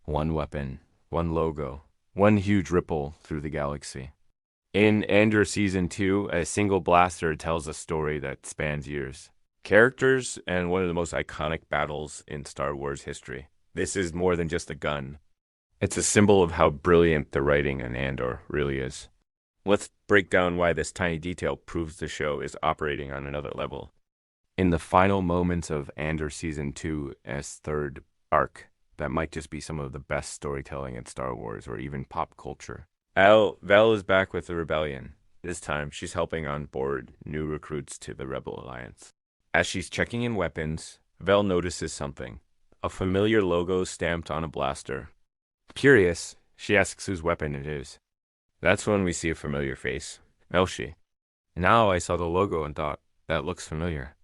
One weapon, one logo, one huge ripple through the galaxy. In Andor Season 2, a single blaster tells a story that spans years. Characters and one of the most iconic battles in Star Wars history. This is more than just a gun. It's a symbol of how brilliant the writing in Andor really is. Let's break down why this tiny detail proves the show is operating on another level. In the final moments of Andor Season 2's third arc, that might just be some of the best storytelling in Star Wars or even pop culture. Vel is back with the rebellion. This time, she's helping on board new recruits to the Rebel Alliance. As she's checking in weapons, Vel notices something. A familiar logo stamped on a blaster. Curious, she asks whose weapon it is. That's when we see a familiar face, Melshi. Now I saw the logo and thought, that looks familiar.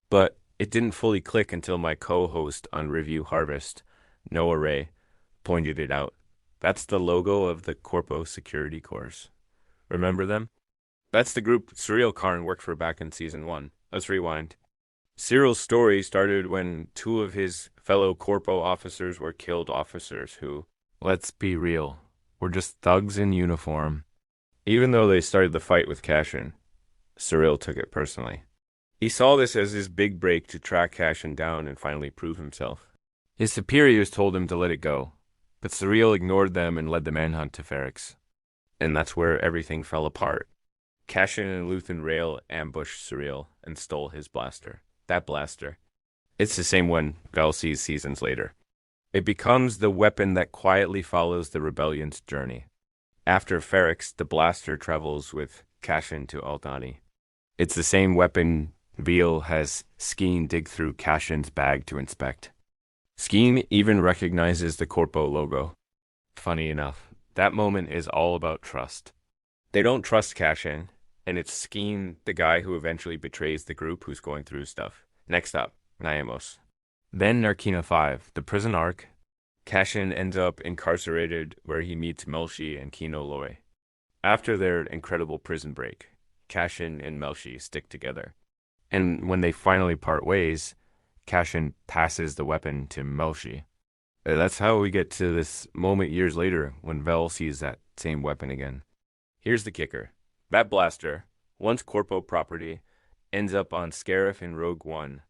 But it didn't fully click until my co-host on Review Harvest, Noah Ray, pointed it out. That's the logo of the Corpo Security Corps. Remember them? That's the group Syril Karn worked for back in Season 1. Let's rewind. Syril's story started when two of his fellow Corpo officers were killed officers who, let's be real, were just thugs in uniform. Even though they started the fight with Cassian, Syril took it personally. He saw this as his big break to track Cassian down and finally prove himself. His superiors told him to let it go, but Syril ignored them and led the manhunt to Ferrix. And that's where everything fell apart. Cassian and Luthen Rael ambushed Syril and stole his blaster. That blaster. It's the same one Vel sees seasons later. It becomes the weapon that quietly follows the rebellion's journey. After Ferrix, the blaster travels with Cassian to Aldhani. It's the same weapon Veal has Skeen dig through Cassian's bag to inspect. Skeen even recognizes the Corpo logo. Funny enough, that moment is all about trust. They don't trust Cassian, and it's Skeen, the guy who eventually betrays the group who's going through stuff. Next up, Naimos. Then Narkina 5, the prison arc. Cassian ends up incarcerated where he meets Melshi and Kino Loy. After their incredible prison break, Cassian and Melshi stick together. And when they finally part ways, Cassian passes the weapon to Melshi. That's how we get to this moment years later when Vel sees that same weapon again. Here's the kicker. That blaster, once Corpo property, ends up on Scarif in Rogue One.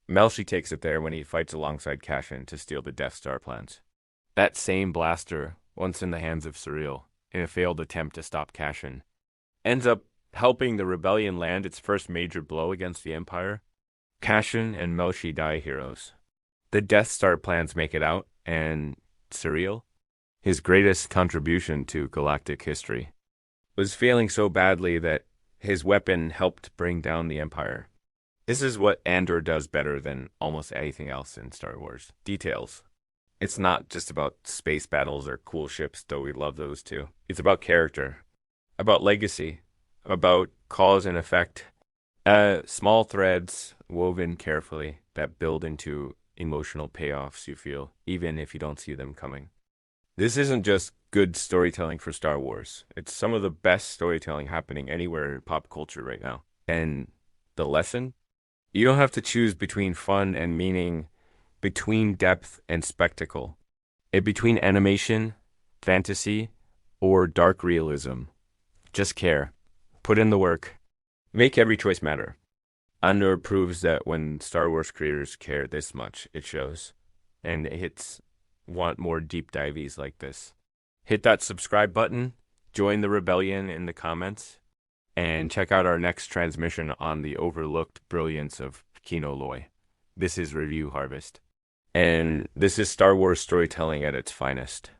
Melshi takes it there when he fights alongside Cassian to steal the Death Star plans. That same blaster, once in the hands of Syril, in a failed attempt to stop Cassian, ends up helping the rebellion land its first major blow against the Empire. Cassian and Melshi die heroes. The Death Star plans make it out, and Syril, his greatest contribution to galactic history, was failing so badly that his weapon helped bring down the Empire. This is what Andor does better than almost anything else in Star Wars. Details. It's not just about space battles or cool ships, though we love those too. It's about character, about legacy, about cause and effect. Small threads woven carefully that build into emotional payoffs you feel, even if you don't see them coming. This isn't just good storytelling for Star Wars. It's some of the best storytelling happening anywhere in pop culture right now. And the lesson? You don't have to choose between fun and meaning, between depth and spectacle, between animation, fantasy, or dark realism. Just care. Put in the work. Make every choice matter. Andor proves that when Star Wars creators care this much, it shows. And hits want more deep dives like this. Hit that subscribe button, join the rebellion in the comments, and check out our next transmission on the overlooked brilliance of Kino Loy. This is Review Harvest. And this is Star Wars storytelling at its finest.